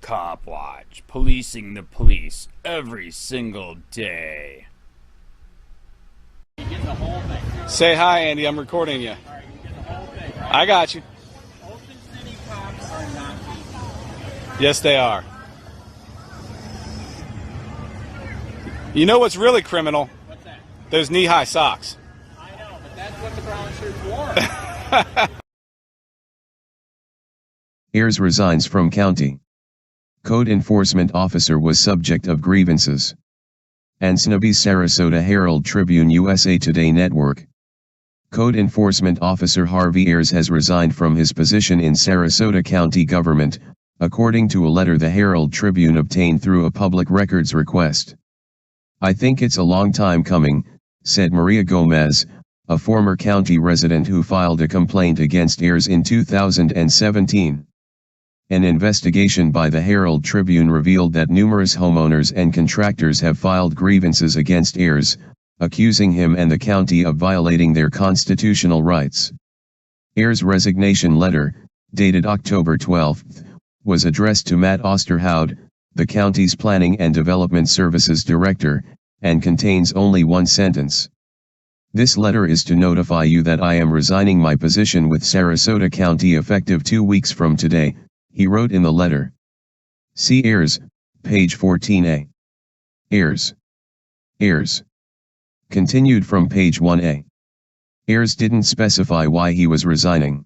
COPWATCH, policing the police every single day. Say hi, Andy. I'm recording you. Alright, you get the whole thing, right? I got you. Ocean City cops are not people. Yes, they are. You know what's really criminal? What's that? Those knee-high socks. I know, but that's what the brown shirts wore. Ayers resigns from county. Code enforcement officer was subject of grievances. Ansnaby's Sarasota Herald Tribune USA Today Network. Code enforcement officer Harvey Ayers has resigned from his position in Sarasota County government, according to a letter the Herald Tribune obtained through a public records request. "I think it's a long time coming," said Maria Gomez, a former county resident who filed a complaint against Ayers in 2017. An investigation by the Herald Tribune revealed that numerous homeowners and contractors have filed grievances against Ayers, accusing him and the county of violating their constitutional rights. Ayers' resignation letter, dated October 12, was addressed to Matt Osterhout, the county's Planning and Development Services Director, and contains only one sentence. "This letter is to notify you that I am resigning my position with Sarasota County effective 2 weeks from today," he wrote in the letter. See Ayers, page 14a. Ayers. Continued from page 1a. Ayers didn't specify why he was resigning.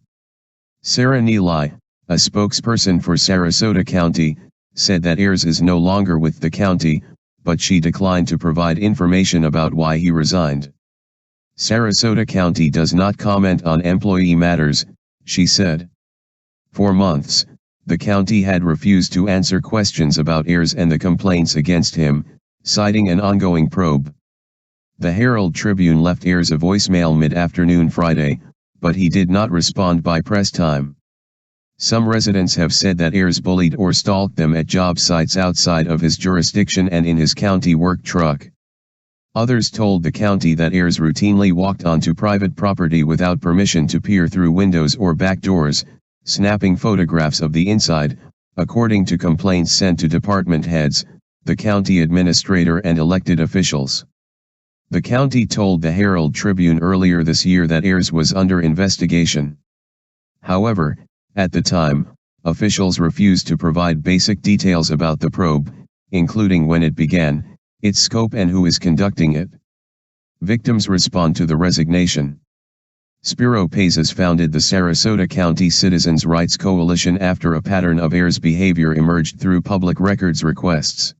Sarah Neely, a spokesperson for Sarasota County, said that Ayers is no longer with the county, but she declined to provide information about why he resigned. Sarasota County does not comment on employee matters, she said. For months, the county had refused to answer questions about Ayers and the complaints against him, citing an ongoing probe. The Herald Tribune left Ayers a voicemail mid-afternoon Friday, but he did not respond by press time. Some residents have said that Ayers bullied or stalked them at job sites outside of his jurisdiction and in his county work truck. Others told the county that Ayers routinely walked onto private property without permission to peer through windows or back doors, snapping photographs of the inside, according to complaints sent to department heads, the county administrator and elected officials. The county told the Herald Tribune earlier this year that Ayers was under investigation. However, at the time, officials refused to provide basic details about the probe, including when it began, its scope and who is conducting it. Victims respond to the resignation. Spiro Pazes founded the Sarasota County Citizens' Rights Coalition after a pattern of Ayers' behavior emerged through public records requests.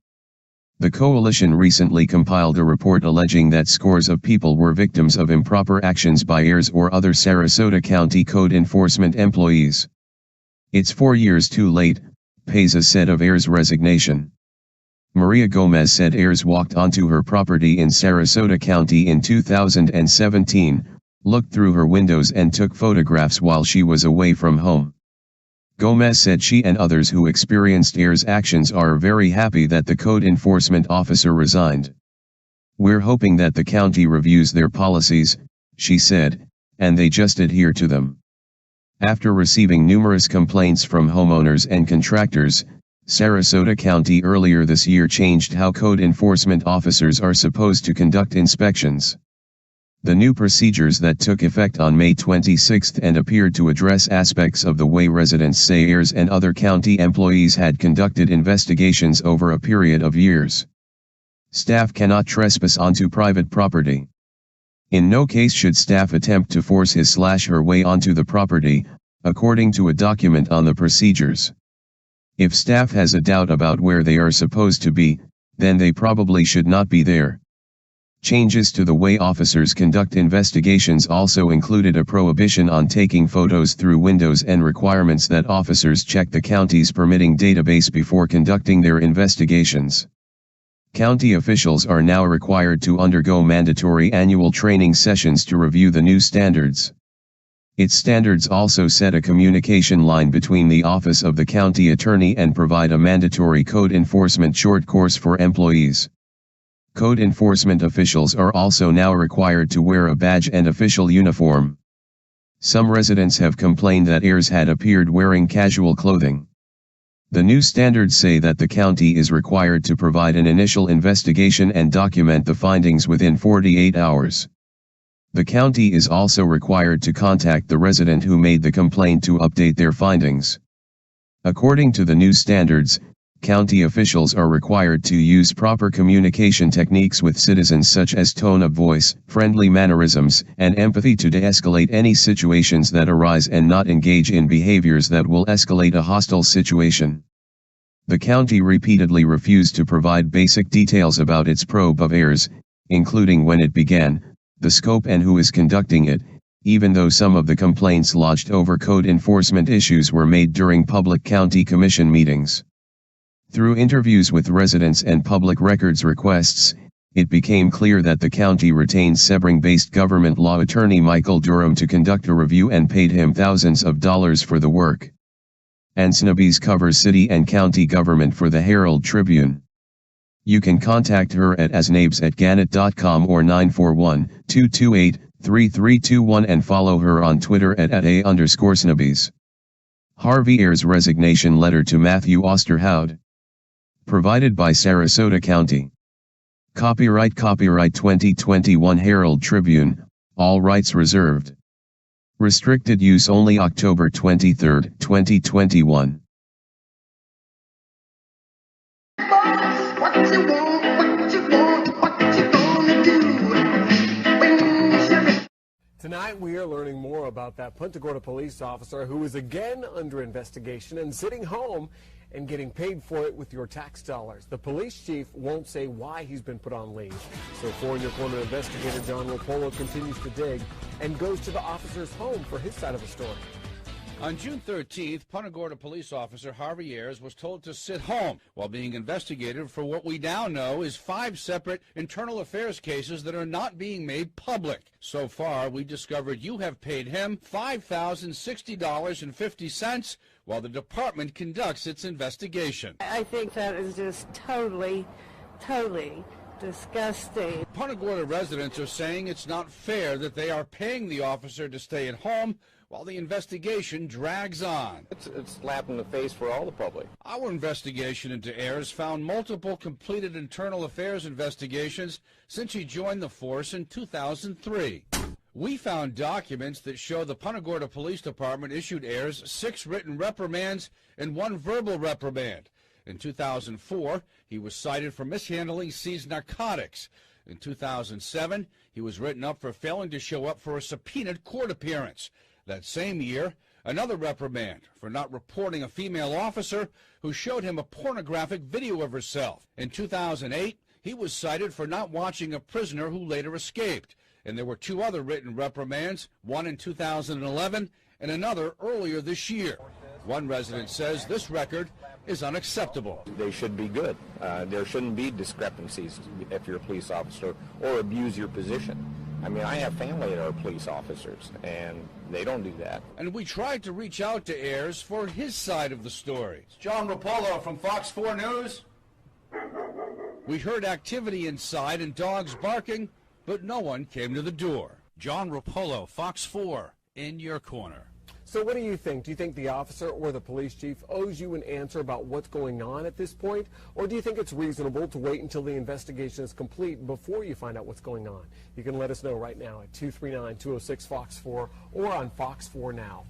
The coalition recently compiled a report alleging that scores of people were victims of improper actions by Ayers or other Sarasota County code enforcement employees. "It's 4 years too late," Pazes said of Ayers' resignation. Maria Gomez said Ayers walked onto her property in Sarasota County in 2017, looked through her windows and took photographs while she was away from home. Gomez said she and others who experienced Ayers' actions are very happy that the code enforcement officer resigned. "We're hoping that the county reviews their policies," she said, "and they just adhere to them." After receiving numerous complaints from homeowners and contractors, Sarasota County earlier this year changed how code enforcement officers are supposed to conduct inspections. The new procedures that took effect on May 26 and appeared to address aspects of the way residents say Ayers and other county employees had conducted investigations over a period of years. Staff cannot trespass onto private property. In no case should staff attempt to force his/her way onto the property, according to a document on the procedures. If staff has a doubt about where they are supposed to be, then they probably should not be there. Changes to the way officers conduct investigations also included a prohibition on taking photos through windows and requirements that officers check the county's permitting database before conducting their investigations. County officials are now required to undergo mandatory annual training sessions to review the new standards. Its standards also set a communication line between the Office of the County Attorney and provide a mandatory code enforcement short course for employees. Code enforcement officials are also now required to wear a badge and official uniform. Some residents have complained that Ayers had appeared wearing casual clothing. The new standards say that the county is required to provide an initial investigation and document the findings within 48 hours. The county is also required to contact the resident who made the complaint to update their findings. According to the new standards, county officials are required to use proper communication techniques with citizens such as tone of voice, friendly mannerisms, and empathy to de-escalate any situations that arise and not engage in behaviors that will escalate a hostile situation. The county repeatedly refused to provide basic details about its probe of Ayers, including when it began, the scope and who is conducting it, even though some of the complaints lodged over code enforcement issues were made during public county commission meetings. Through interviews with residents and public records requests, it became clear that the county retained Sebring-based government law attorney Michael Durham to conduct a review and paid him thousands of dollars for the work. Ansnabes covers city and county government for the Herald Tribune. You can contact her at asnabes@gannett.com or 941-228-3321 and follow her on Twitter at @a_snabes. Harvey Ayers' resignation letter to Matthew Osterhout. Provided by Sarasota County. Copyright 2021 Herald Tribune, all rights reserved. Restricted use only October 23, 2021. Tonight we are learning more about that Punta Gorda police officer who is again under investigation and sitting home and getting paid for it with your tax dollars. The police chief won't say why he's been put on leave. So For In Your Corner investigator John Rapolo continues to dig and goes to the officer's home for his side of the story. On June 13th, Punta Gorda police officer Harvey Ayers was told to sit home while being investigated for what we now know is 5 separate internal affairs cases that are not being made public. So far, we discovered you have paid him $5,060.50 while the department conducts its investigation. I think that is just totally disgusting. Punta Gorda residents are saying it's not fair that they are paying the officer to stay at home while the investigation drags on. It's a slap in the face for all the public. Our investigation into Ayers found multiple completed internal affairs investigations since he joined the force in 2003. We found documents that show the Punta Gorda Police Department issued Ayers 6 written reprimands and 1 verbal reprimand. In 2004, he was cited for mishandling seized narcotics. In 2007, he was written up for failing to show up for a subpoenaed court appearance. That same year, another reprimand for not reporting a female officer who showed him a pornographic video of herself. In 2008, he was cited for not watching a prisoner who later escaped. And there were 2 other written reprimands, one in 2011 and another earlier this year. One resident says this record is unacceptable. They should be good. There shouldn't be discrepancies if you're a police officer or abuse your position. I mean, I have family that are police officers, and they don't do that. And we tried to reach out to Ayers for his side of the story. It's John Rapolo from Fox 4 News. We heard activity inside and dogs barking, but no one came to the door. John Rapolo, Fox 4, in your corner. So what do you think? Do you think the officer or the police chief owes you an answer about what's going on at this point? Or do you think it's reasonable to wait until the investigation is complete before you find out what's going on? You can let us know right now at 239-206-FOX4 or on Fox 4 Now.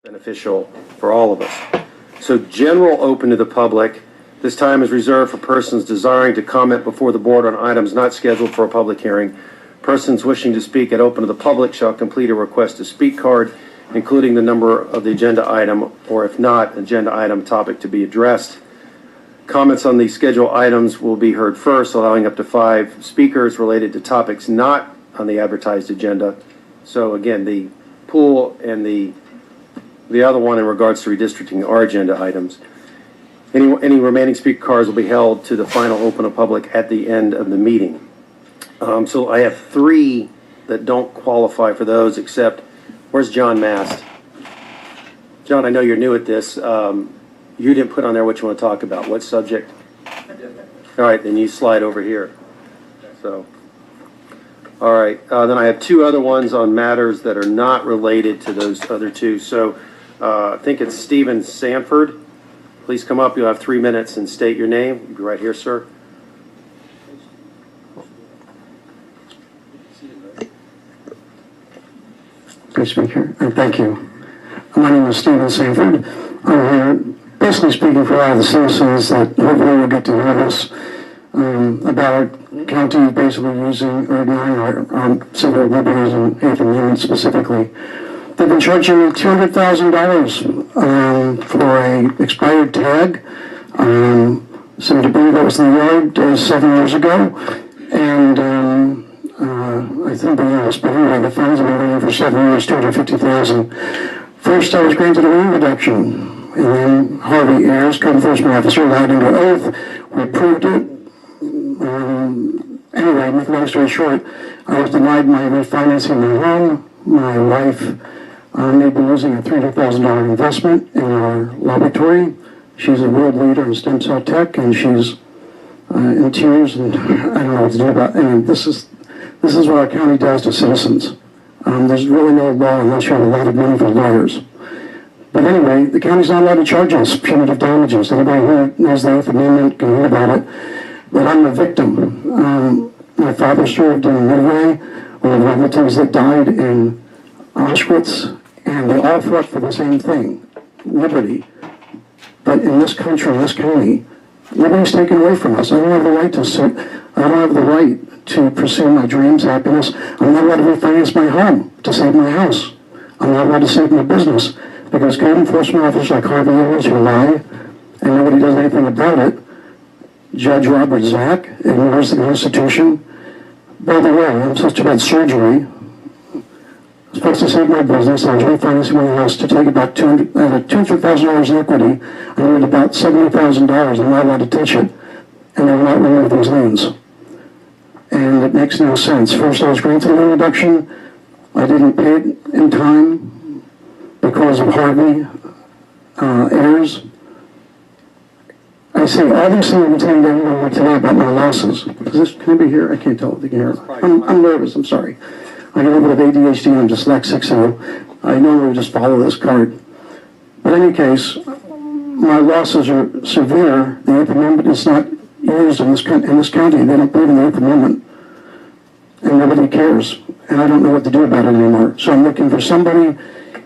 Beneficial for all of us. So general open to the public. This time is reserved for persons desiring to comment before the board on items not scheduled for a public hearing. Persons wishing to speak at open to the public shall complete a request to speak card, including the number of the agenda item, or if not, agenda item topic to be addressed. Comments on the scheduled items will be heard first, allowing up to 5 speakers related to topics not on the advertised agenda. So again, the pool and the other one in regards to redistricting are agenda items. Any remaining speaker cards will be held to the final open of public at the end of the meeting. So I have 3 that don't qualify for those, except, where's John Mast? John, I know you're new at this. You didn't put on there what you want to talk about. What subject? All right, then you slide over here. So, all right. Then I have two other ones on matters that are not related to those other two. So I think it's Stephen Sanford. Please come up. You'll have 3 minutes and state your name. You'll be right here, sir. Good speaker. Thank you. My name is Stephen Sanford. I'm here basically speaking for a lot of the citizens that hopefully will get to hear this about our county basically using or ignoring our civil liberties and Eighth Amendment specifically. They've been charging me $200,000 for an expired tag, some debris that was in the yard 7 years ago, and I think but anyway, the fines have been going for 7 years, $250,000. First, I was granted a lien reduction, and then Harvey Ayers, code enforcement officer, lied under oath. We proved it. Anyway, make a long story short, I was denied my refinancing my home. My wife may be losing a $300,000 investment in our laboratory. She's a world leader in stem cell tech, and she's in tears, and I don't know what to do about it. And this is what our county does to citizens. There's really no law unless you have a lot of money for lawyers. But anyway, the county's not allowed to charge us punitive damages. Anybody who knows the Eighth Amendment can hear about it. But I'm a victim. My father served in Midway with relatives that died in Auschwitz, and they all fought for the same thing, liberty. But in this country, in this county, liberty's taken away from us. I don't have the right to sit. I don't have the right to pursue my dreams, happiness. I'm not allowed to refinance my home to save my house. I'm not allowed to save my business because code enforcement officers like Harvey Ayers who lie and nobody does anything about it. Judge Robert Zach ignores the Constitution. By the way, I'm supposed to have had surgery. I'm supposed to save my business. I was refinancing my house to take about $200,000 in equity. I needed about $70,000. I'm not allowed to touch it. And they will not remove those liens. And it makes no sense. First, I was granted a lien reduction. I didn't pay it in time because of Harvey Ayers. I say all these things I'm telling everyone today about my losses. Can I be here? I can't tell if they can hear. I'm nervous. I'm sorry. I get a little bit of ADHD and I'm dyslexic, so I normally just follow this card. But in any case, my losses are severe. The Eighth Amendment is not used in this county. They don't believe in the Eighth Amendment. And nobody cares. And I don't know what to do about it anymore. So I'm looking for somebody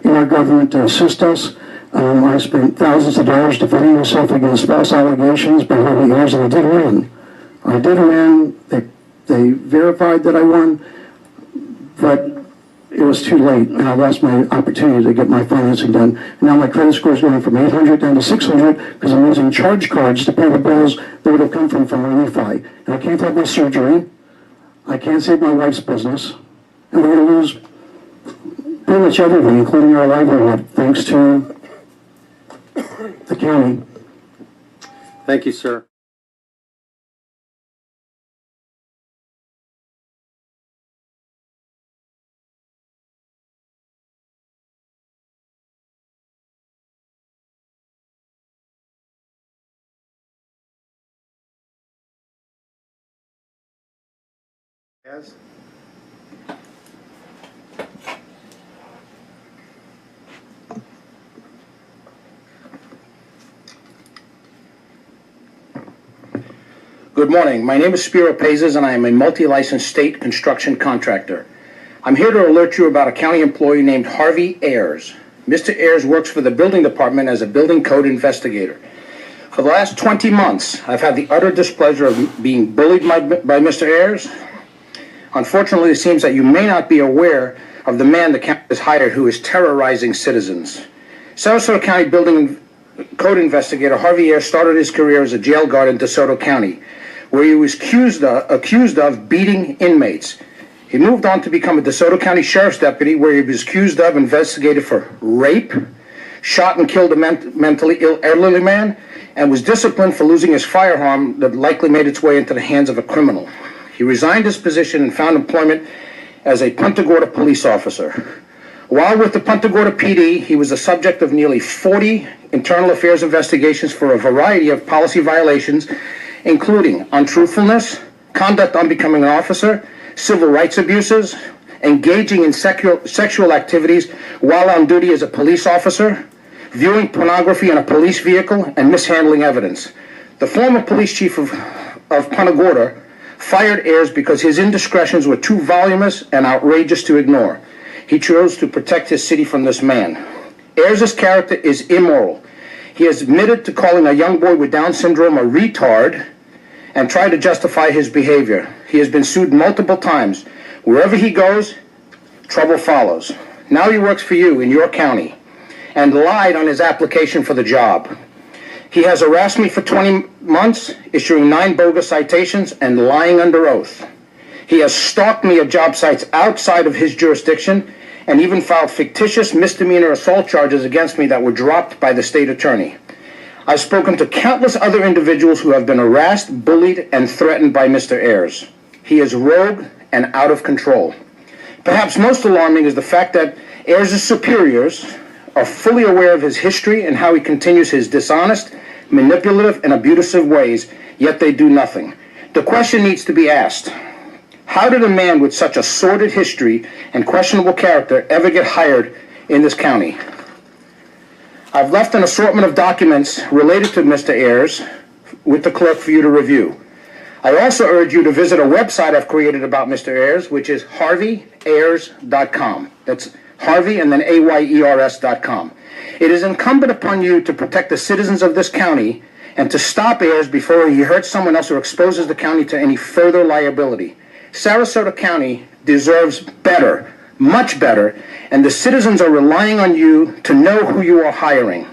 in our government to assist us. I spent thousands of dollars defending myself against false allegations by Harvey Ayers, and I did win. I did win. They verified that I won, but it was too late, and I lost my opportunity to get my financing done. And now my credit score is going from 800 down to 600 because I'm using charge cards to pay the bills that would have come from a refi. And I can't have my surgery. I can't save my wife's business, and we're going to lose pretty much everything, including our livelihood, thanks to the county. Thank you, sir. Yes. Good morning. My name is Spiro Pazes, and I am a multi-licensed state construction contractor. I'm here to alert you about a county employee named Harvey Ayers. Mr. Ayers works for the building department as a building code investigator. For the last 20 months, I've had the utter displeasure of being bullied by Mr. Ayers. Unfortunately, it seems that you may not be aware of the man the county has hired who is terrorizing citizens. Sarasota County building code investigator Harvey Ayers started his career as a jail guard in DeSoto County, where he was accused of beating inmates. He moved on to become a DeSoto County Sheriff's deputy, where he was accused of investigated for rape, shot and killed a mentally ill elderly man, and was disciplined for losing his firearm that likely made its way into the hands of a criminal. He resigned his position and found employment as a Punta Gorda police officer. While with the Punta Gorda PD, he was the subject of nearly 40 internal affairs investigations for a variety of policy violations, including untruthfulness, conduct unbecoming an officer, civil rights abuses, engaging in sexual activities while on duty as a police officer, viewing pornography in a police vehicle, and mishandling evidence. The former police chief of Punta Gorda fired Ayers because his indiscretions were too voluminous and outrageous to ignore. He chose to protect his city from this man. Ayers' character is immoral. He has admitted to calling a young boy with Down syndrome a retard and tried to justify his behavior. He has been sued multiple times. Wherever he goes, trouble follows. Now he works for you in your county and lied on his application for the job. He has harassed me for 20 months, issuing 9 bogus citations and lying under oath. He has stalked me at job sites outside of his jurisdiction and even filed fictitious misdemeanor assault charges against me that were dropped by the state attorney. I've spoken to countless other individuals who have been harassed, bullied, and threatened by Mr. Ayers. He is rogue and out of control. Perhaps most alarming is the fact that Ayers' superiors are fully aware of his history and how he continues his dishonest, manipulative, and abusive ways, yet they do nothing. The question needs to be asked: how did a man with such a sordid history and questionable character ever get hired in this county? I've left an assortment of documents related to Mr. Ayers with the clerk for you to review. I also urge you to visit a website I've created about Mr. Ayers, which is harveyayers.com. That's Harvey and then AYERS.com. It is incumbent upon you to protect the citizens of this county and to stop Ayers before he hurts someone else or exposes the county to any further liability. Sarasota County deserves better, much better, and the citizens are relying on you to know who you are hiring.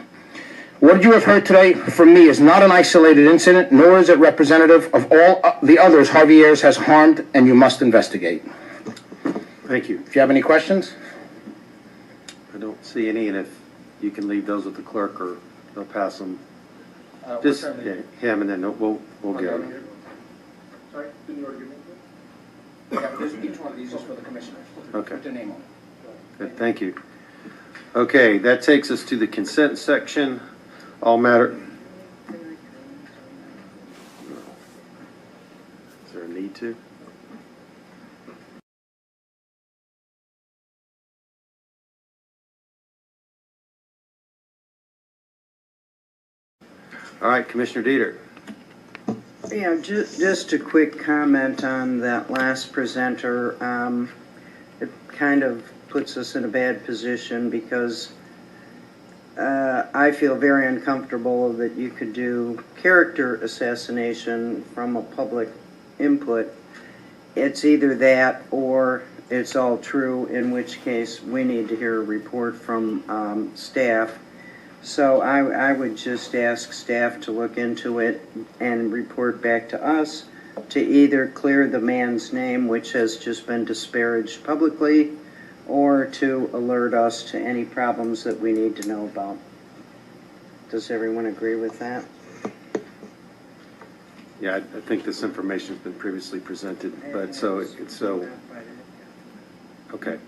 What you have heard today from me is not an isolated incident, nor is it representative of all the others Harvey Ayers has harmed, and you must investigate. Thank you. If you have any questions? I don't see any, and if you can leave those with the clerk or they'll pass them. Just him, and then we'll get them. Sorry, didn't you already give me? Yeah, each one of these is for the commissioner. Okay. Put their name on it. Good, thank you. Okay, that takes us to the consent section. All matter. Is there a need to? All right, Commissioner Dieter. Yeah, just a quick comment on that last presenter. It kind of puts us in a bad position because I feel very uncomfortable that you could do character assassination from a public input. It's either that or it's all true, in which case we need to hear a report from staff. So I would just ask staff to look into it and report back to us to either clear the man's name, which has just been disparaged publicly, or to alert us to any problems that we need to know about. Does everyone agree with that? Yeah, I think this information has been previously presented, but it's so. Okay.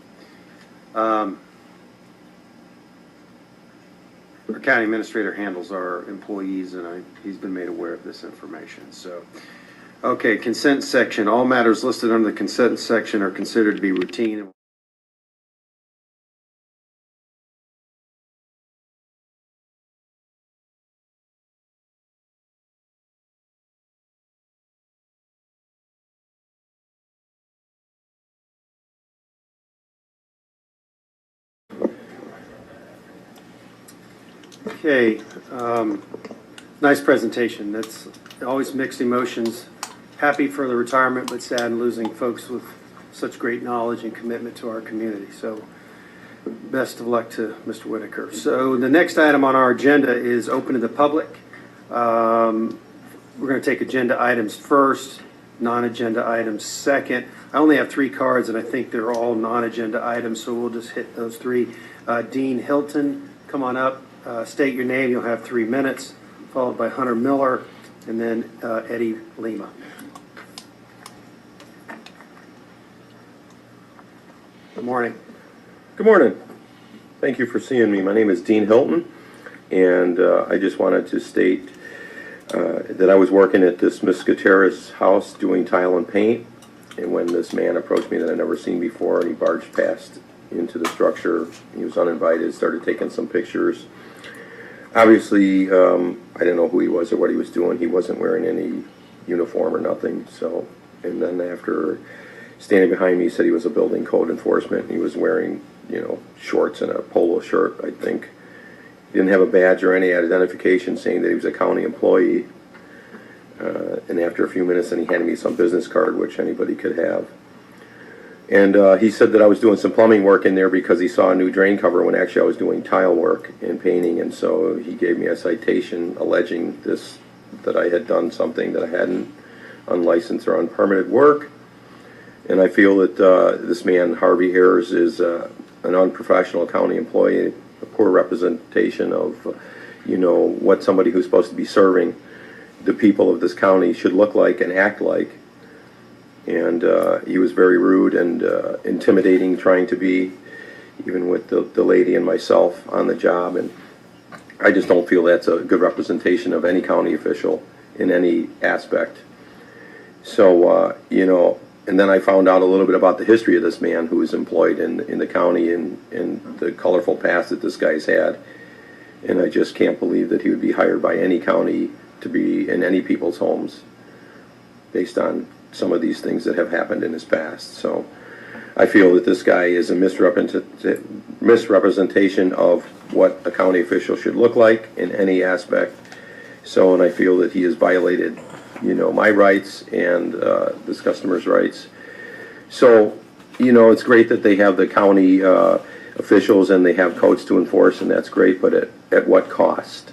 Our county administrator handles our employees, and he's been made aware of this information. So, okay, consent section. All matters listed under the consent section are considered to be routine. Okay, nice presentation. That's always mixed emotions. Happy for the retirement, but sad in losing folks with such great knowledge and commitment to our community. So best of luck to Mr. Whitaker. So the next item on our agenda is open to the public. We're going to take agenda items first, non-agenda items second. I only have 3 cards, and I think they're all non-agenda items, so we'll just hit those 3. Dean Hilton, come on up. State your name. You'll have 3 minutes, followed by Hunter Miller, and then Eddie Lima. Good morning. Good morning. Thank you for seeing me. My name is Dean Hilton, and I just wanted to state that I was working at this Miss Gutierrez's house doing tile and paint, and when this man approached me that I'd never seen before, and he barged past into the structure, he was uninvited, started taking some pictures. Obviously, I didn't know who he was or what he was doing. He wasn't wearing any uniform or nothing, so, and then after standing behind me, he said he was a building code enforcement. He was wearing, you know, shorts and a polo shirt, I think. He didn't have a badge or any identification saying that he was a county employee. And after a few minutes, then he handed me some business card, which anybody could have. And he said that I was doing some plumbing work in there because he saw a new drain cover when actually I was doing tile work and painting. And so he gave me a citation alleging this, that I had done something that I hadn't, unlicensed or unpermitted work. And I feel that this man, Harvey Ayers, is an unprofessional county employee, a poor representation of, you know, what somebody who's supposed to be serving the people of this county should look like and act like. And he was very rude and intimidating, trying to be, even with the lady and myself on the job. And I just don't feel that's a good representation of any county official in any aspect. So, you know, and then I found out a little bit about the history of this man who was employed in the county and the colorful past that this guy's had. And I just can't believe that he would be hired by any county to be in any people's homes based on some of these things that have happened in his past. So I feel that this guy is a misrepresentation of what a county official should look like in any aspect. So, and I feel that he has violated, you know, my rights and this customer's rights. So, you know, it's great that they have the county officials and they have codes to enforce, and that's great, but at what cost?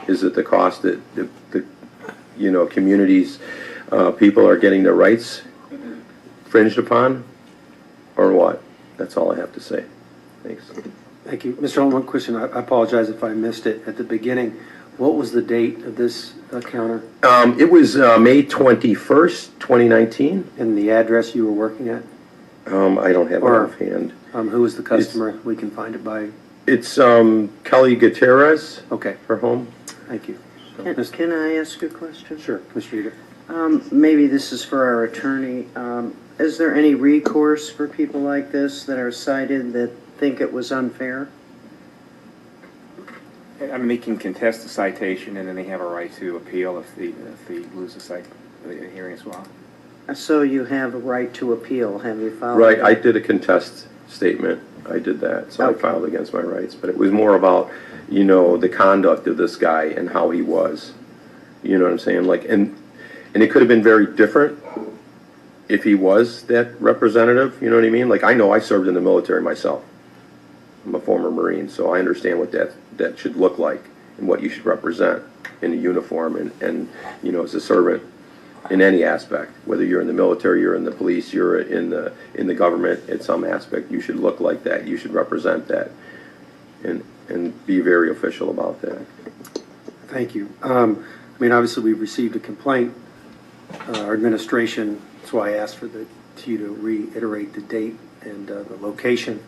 Is it the cost that the you know, communities, people are getting their rights infringed upon, or what? That's all I have to say. Thanks. Thank you. Mr. Holman, one question. I apologize if I missed it at the beginning. What was the date of this encounter? It was May 21st, 2019. And the address you were working at? I don't have it offhand. Who was the customer? We can find it by... It's Kelly Gutierrez. Okay. Her home. Thank you. Can I ask a question? Sure, Mr. Eater. Maybe this is for our attorney. Is there any recourse for people like this that are cited that think it was unfair? I mean, they can contest the citation, and then they have a right to appeal if they lose the hearing as well. So you have a right to appeal. Have you filed? Right. I did a contest statement. I did that. So Okay. I filed against my rights. But it was more about, you know, the conduct of this guy and how he was. You know what I'm saying? Like, and it could have been very different if he was that representative. You know what I mean? Like, I know I served in the military myself. I'm a former Marine, so I understand what that should look like and what you should represent in a uniform and you know, as a servant in any aspect. Whether you're in the military, you're in the police, you're in the government, in some aspect, you should look like that. You should represent that and be very official about that. Thank you. I mean, obviously, we've received a complaint. Our administration, that's why I asked for you to reiterate the date and the location,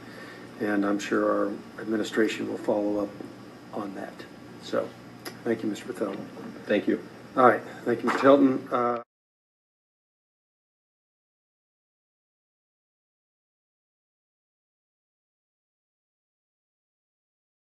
and I'm sure our administration will follow up on that. So, thank you, Mr. Bethel. Thank you. All right. Thank you, Mr. Hilton.